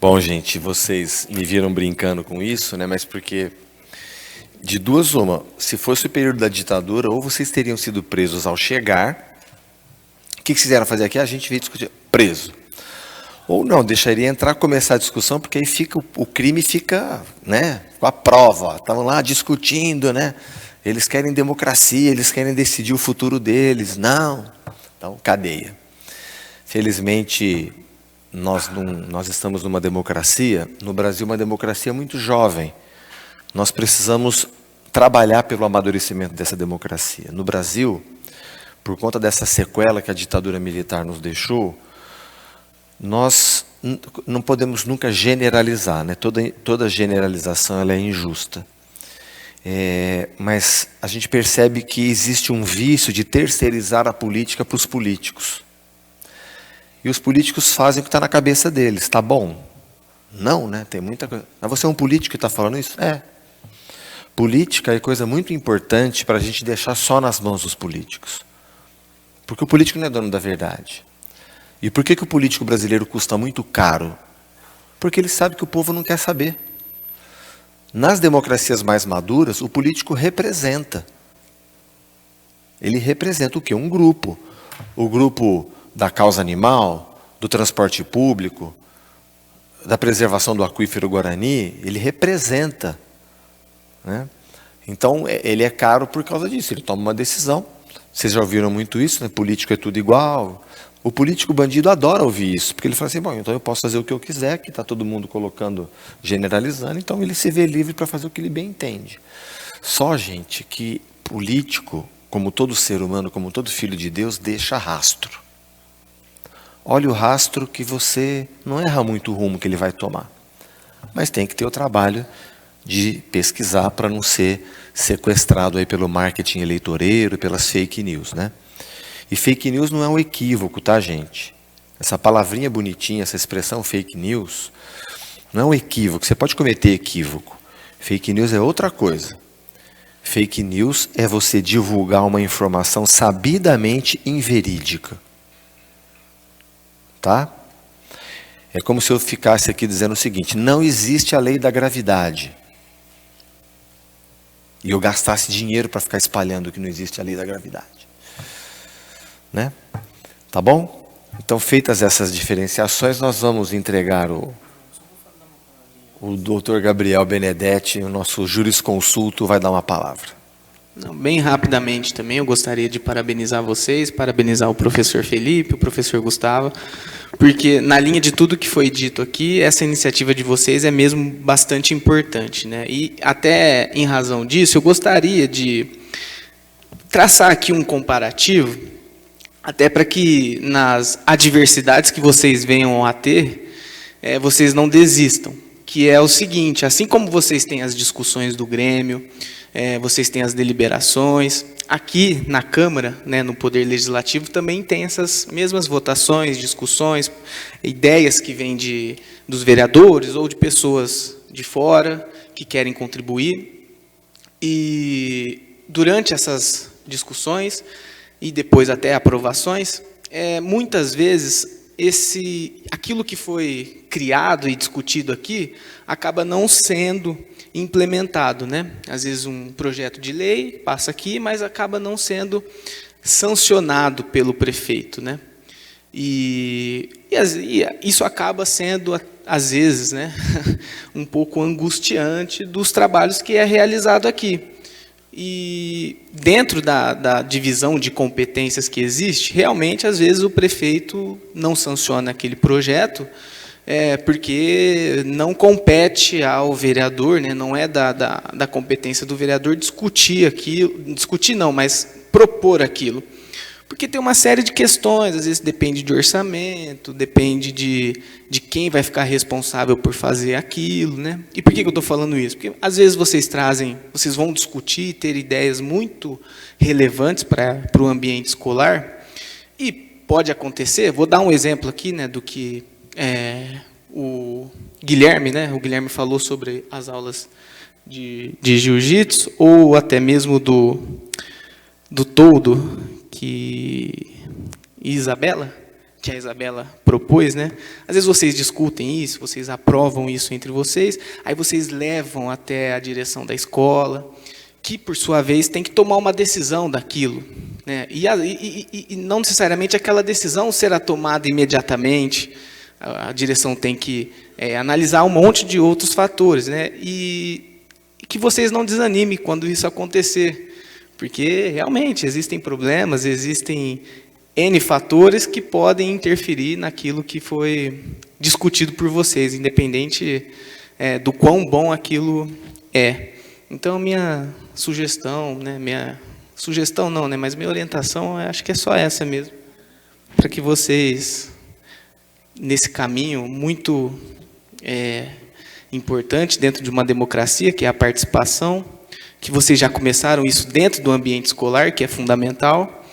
Bom, gente, vocês me viram brincando com isso, né? Mas porque de duas uma, se fosse o período da ditadura, ou vocês teriam sido presos ao chegar. O que quiseram fazer aqui? A gente veio discutir preso. Ou não, deixaria entrar, começar a discussão, porque aí fica o crime fica, né, com a prova. Estavam lá discutindo, né? Eles querem democracia, eles querem decidir o futuro deles. Não. Então, cadeia. Felizmente, nós estamos numa democracia, no Brasil uma democracia muito jovem. Nós precisamos trabalhar pelo amadurecimento dessa democracia. No Brasil, por conta dessa sequela que a ditadura militar nos deixou, nós não podemos nunca generalizar, né? Toda generalização ela é injusta. Mas a gente percebe que existe um vício de terceirizar a política para os políticos. E os políticos fazem o que está na cabeça deles. Está bom? Não, né? Tem muita coisa. Mas você é um político que está falando isso? É. Política é coisa muito importante para a gente deixar só nas mãos dos políticos. Porque o político não é dono da verdade. E por que o político brasileiro custa muito caro? Porque ele sabe que o povo não quer saber. Nas democracias mais maduras, o político representa. Ele representa o quê? Um grupo. O grupo da causa animal, do transporte público, da preservação do aquífero Guarani, ele representa, né? Então, ele é caro por causa disso, ele toma uma decisão. Vocês já ouviram muito isso, né? Político é tudo igual. O político bandido adora ouvir isso, porque ele fala assim, bom, então eu posso fazer o que eu quiser, que está todo mundo colocando, generalizando, então ele se vê livre para fazer o que ele bem entende. Só, gente, que político, como todo ser humano, como todo filho de Deus, deixa rastro. Olha o rastro que você não erra muito o rumo que ele vai tomar. Mas tem que ter o trabalho de pesquisar para não ser sequestrado aí pelo marketing eleitoreiro, pelas fake news, né? E fake news não é um equívoco, tá, gente? Essa palavrinha bonitinha, essa expressão fake news, não é um equívoco. Você pode cometer equívoco. Fake news é outra coisa. Fake news é você divulgar uma informação sabidamente inverídica. Tá? É como se eu ficasse aqui dizendo o seguinte, não existe a lei da gravidade. E eu gastasse dinheiro para ficar espalhando que não existe a lei da gravidade. Né? Tá bom? Então, feitas essas diferenciações, nós vamos entregar o Dr. Gabriel Benedetti, o nosso jurisconsulto, vai dar uma palavra. Não, bem rapidamente também, eu gostaria de parabenizar vocês, parabenizar o professor Felipe, o professor Gustavo, porque na linha de tudo que foi dito aqui, essa iniciativa de vocês é mesmo bastante importante, né? E até em razão disso, eu gostaria de traçar aqui um comparativo, até para que nas adversidades que vocês venham a ter, vocês não desistam, que é o seguinte, assim como vocês têm as discussões do Grêmio, vocês têm as deliberações, aqui na Câmara, né, no Poder Legislativo, também tem essas mesmas votações, discussões, ideias que vêm dos vereadores ou de pessoas de fora que querem contribuir. E durante essas discussões e depois até aprovações, muitas vezes aquilo que foi criado e discutido aqui acaba não sendo implementado, né? Às vezes um projeto de lei passa aqui, mas acaba não sendo sancionado pelo prefeito, né? E isso acaba sendo, às vezes, né, um pouco angustiante dos trabalhos que é realizado aqui. E dentro da divisão de competências que existe, realmente, às vezes, o prefeito não sanciona aquele projeto, porque não compete ao vereador, né, não é da competência do vereador discutir aquilo, discutir não, mas propor aquilo. Porque tem uma série de questões, às vezes depende de orçamento, depende de quem vai ficar responsável por fazer aquilo, né? E por que eu estou falando isso? Porque às vezes vocês vão discutir, ter ideias muito relevantes para o ambiente escolar, e pode acontecer, vou dar um exemplo aqui, né, do que o Guilherme, né? O Guilherme falou sobre as aulas de jiu-jitsu, ou até mesmo do toldo, que a Isabela propôs, né? Às vezes vocês discutem isso, vocês aprovam isso entre vocês, aí vocês levam até a direção da escola, que, por sua vez, tem que tomar uma decisão daquilo, né? E não necessariamente aquela decisão será tomada imediatamente, a direção tem que analisar um monte de outros fatores, né? E que vocês não desanimem quando isso acontecer, porque realmente existem problemas, existem N fatores que podem interferir naquilo que foi discutido por vocês, independente do quão bom aquilo é. Então, minha sugestão, né, mas minha orientação, acho que é só essa mesmo, para que vocês, nesse caminho muito importante dentro de uma democracia, que é a participação, que vocês já começaram isso dentro do ambiente escolar, que é fundamental,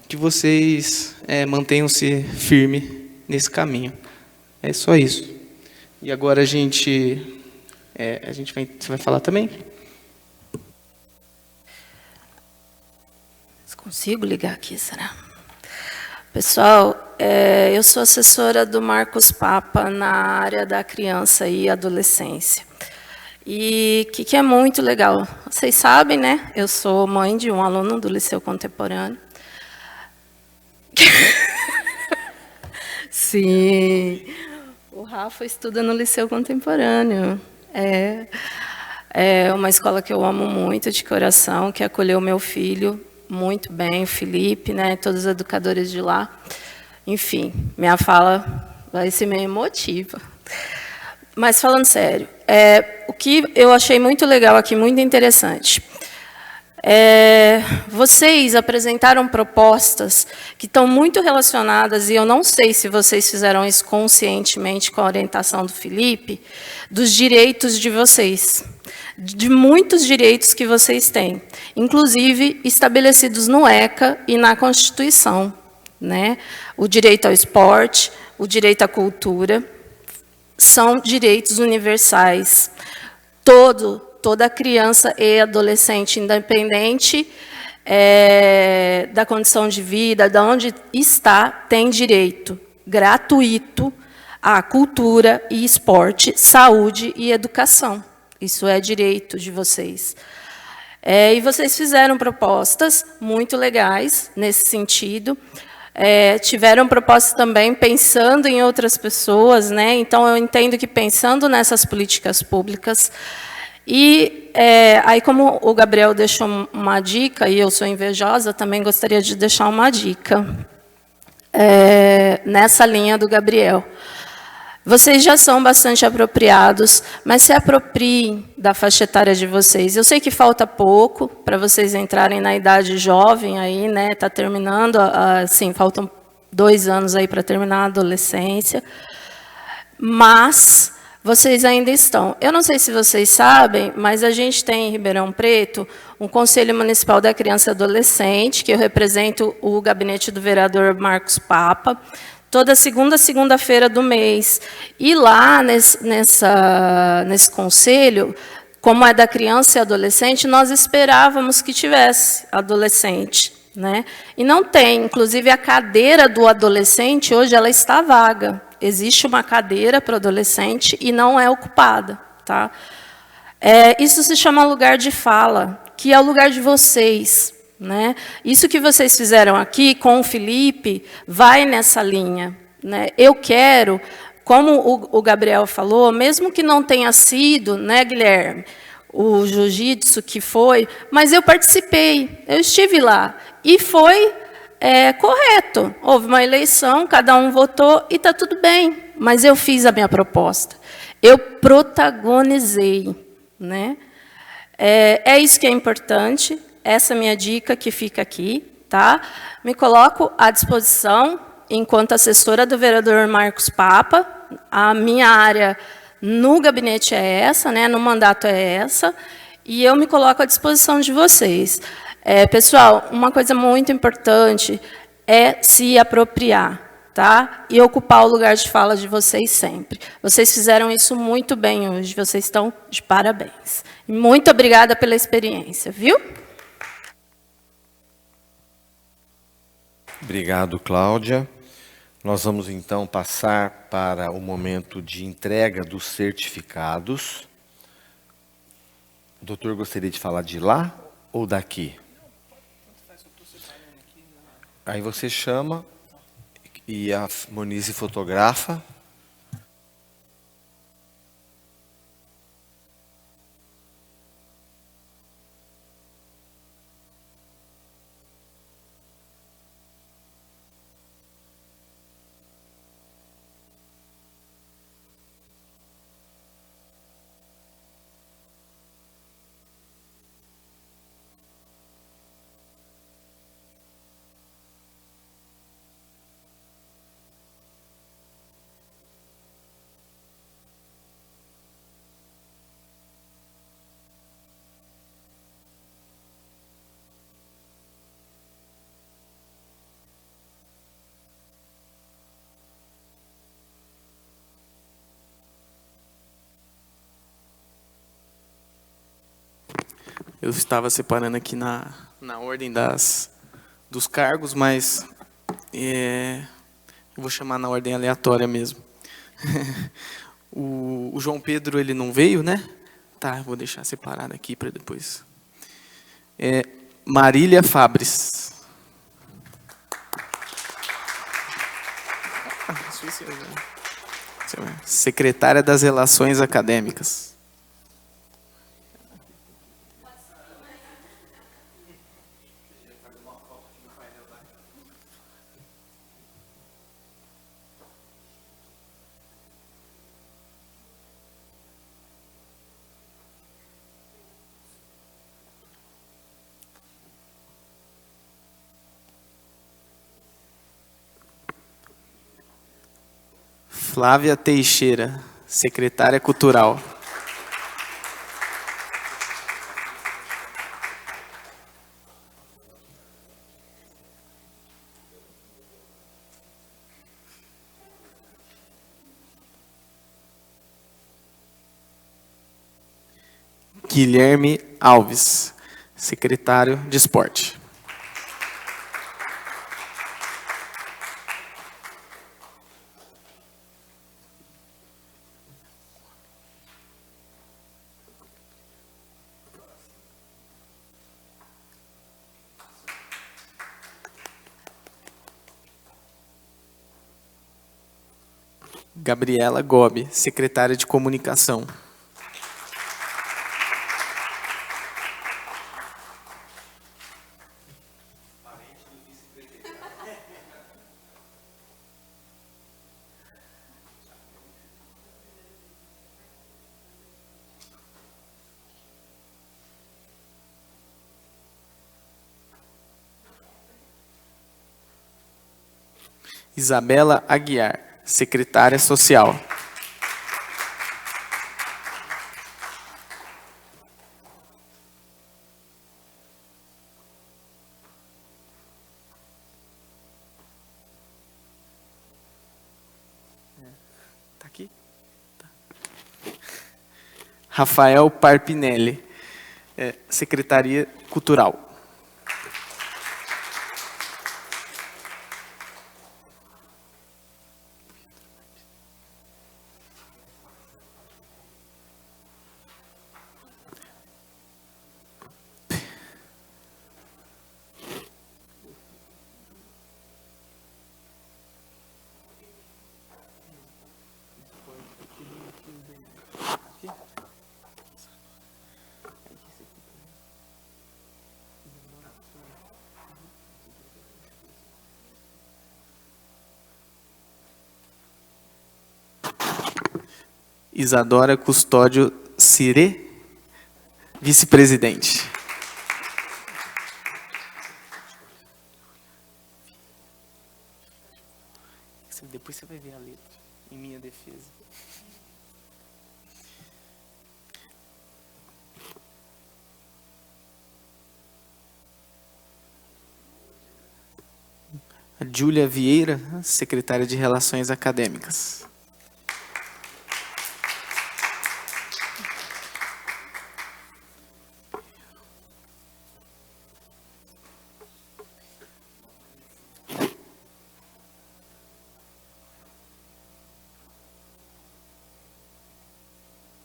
que vocês mantenham-se firmes nesse caminho. É só isso. E agora você vai falar também? Consigo ligar aqui, será? Pessoal, eu sou assessora do Marcos Papa na área da criança e adolescência. E o que é muito legal? Vocês sabem, né? Eu sou mãe de um aluno do Liceu Contemporâneo. Sim, o Rafa estuda no Liceu Contemporâneo. É uma escola que eu amo muito de coração, que acolheu meu filho muito bem, o Felipe, né? Todos os educadores de lá. Enfim, minha fala vai ser meio emotiva. Mas, falando sério, o que eu achei muito legal aqui, muito interessante, vocês apresentaram propostas que estão muito relacionadas, e eu não sei se vocês fizeram isso conscientemente com a orientação do Felipe, dos direitos de vocês, de muitos direitos que vocês têm, inclusive estabelecidos no ECA e na Constituição, né? O direito ao esporte, o direito à cultura, são direitos universais. Toda criança e adolescente, independente da condição de vida, de onde está, tem direito gratuito à cultura e esporte, saúde e educação. Isso é direito de vocês. E vocês fizeram propostas muito legais nesse sentido. Tiveram propostas também pensando em outras pessoas, né? Então, eu entendo que pensando nessas políticas públicas, e aí, como o Gabriel deixou uma dica, e eu sou invejosa, também gostaria de deixar uma dica nessa linha do Gabriel. Vocês já são bastante apropriados, mas se apropriem da faixa etária de vocês. Eu sei que falta pouco para vocês entrarem na idade jovem, aí, né? Está terminando, assim, faltam 2 anos aí para terminar a adolescência, mas vocês ainda estão. Eu não sei se vocês sabem, mas a gente tem em Ribeirão Preto um Conselho Municipal da Criança e Adolescente, que eu represento o gabinete do vereador Marcos Papa, toda segunda-feira do mês. E lá, nesse conselho, como é da criança e adolescente, nós esperávamos que tivesse adolescente, né? E não tem. Inclusive, a cadeira do adolescente, hoje, ela está vaga. Existe uma cadeira para o adolescente e não é ocupada. Tá? Isso se chama lugar de fala, que é o lugar de vocês. Né? Isso que vocês fizeram aqui com o Felipe vai nessa linha. Né? Eu quero, como o Gabriel falou, mesmo que não tenha sido, né, Guilherme, o jiu-jitsu que foi, mas eu participei, eu estive lá, e foi correto. Houve uma eleição, cada um votou, e está tudo bem, mas eu fiz a minha proposta. Eu protagonizei. Né? É isso que é importante. Essa é a minha dica que fica aqui. Tá? Me coloco à disposição, enquanto assessora do vereador Marcos Papa. A minha área no gabinete é essa, né? No mandato é essa, e eu me coloco à disposição de vocês. Pessoal, uma coisa muito importante é se apropriar. Tá? E ocupar o lugar de fala de vocês sempre. Vocês fizeram isso muito bem hoje, vocês estão de parabéns. Muito obrigada pela experiência, viu? Obrigado, Cláudia. Nós vamos, então, passar para o momento de entrega dos certificados. O doutor gostaria de falar de lá ou daqui? Aí você chama e a Monize fotografa. Eu estava separando aqui na ordem dos cargos, mas Eu vou chamar na ordem aleatória mesmo. O João Pedro, ele não veio, né? Tá, vou deixar separado aqui para depois. Marília Fabres. Secretária das Relações Acadêmicas. Flávia Teixeira, secretária cultural. Guilherme Alves, secretário de esporte. Gabriela Gobi, secretária de comunicação. Isabela Aguiar, secretária social. Tá aqui? Tá. Rafael Parpinelli, secretaria cultural. Isadora Custódio Cire, vice-presidente. Depois você vai ver a letra, em minha defesa. A Júlia Vieira, secretária de Relações Acadêmicas.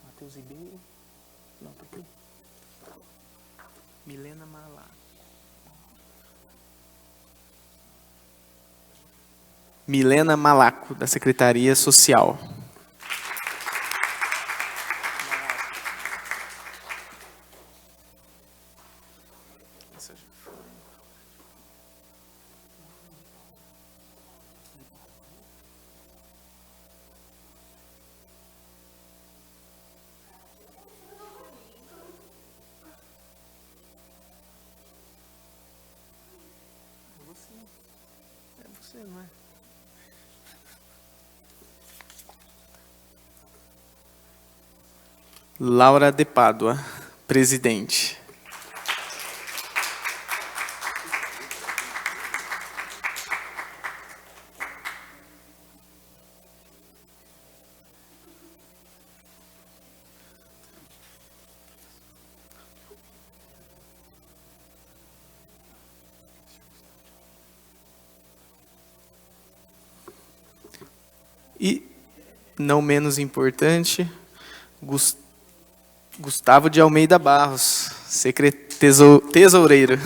Matheus Ribeiro. Não, tá aqui. Milena Malaco. Milena Malaco, da Secretaria Social. É você, não é? Laura de Pádua, presidente. E, não menos importante, Gustavo de Almeida Barros, tesoureiro.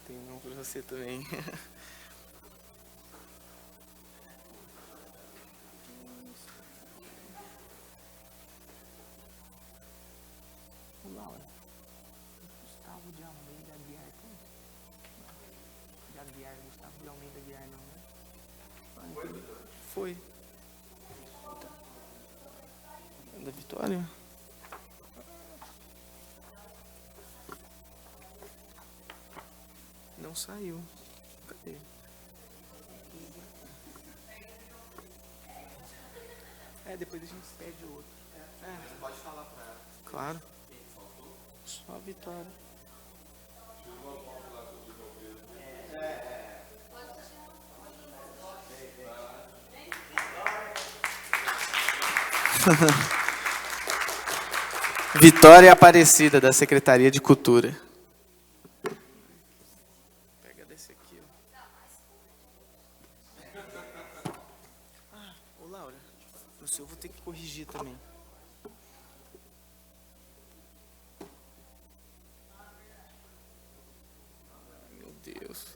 Tem um para você também. Gustavo de Almeida Aguiar. De Aguiar, Gustavo de Almeida Aguiar, não, né? Foi. Da Vitória? Não saiu. Cadê? Depois a gente pede o outro. Você pode falar pra ela. Claro. Só a Vitória. Vitória Aparecida, da Secretaria de Cultura. Pega desse aqui, ó. Ô Laura, o seu eu vou ter que corrigir também. Meu Deus.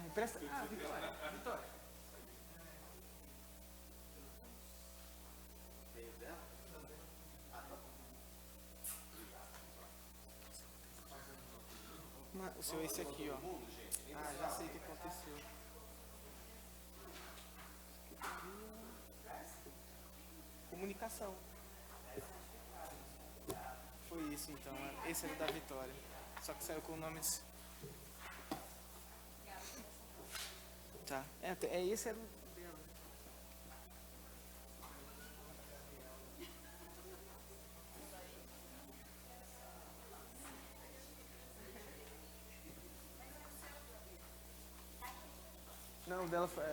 Empresta. Vitória. O seu é esse aqui, ó. Já sei o que aconteceu. Comunicação. Foi isso, então. Esse era da Vitória. Só que saiu com o nome... Tá. Esse era o dela. Não, o dela foi...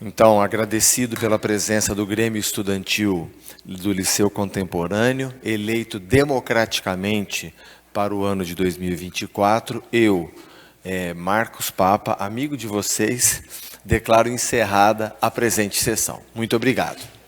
Então, agradecido pela presença do Grêmio Estudantil do Liceu Contemporâneo, eleito democraticamente para o ano de 2024, eu, Marcos Papa, amigo de vocês, declaro encerrada a presente sessão. Muito obrigado.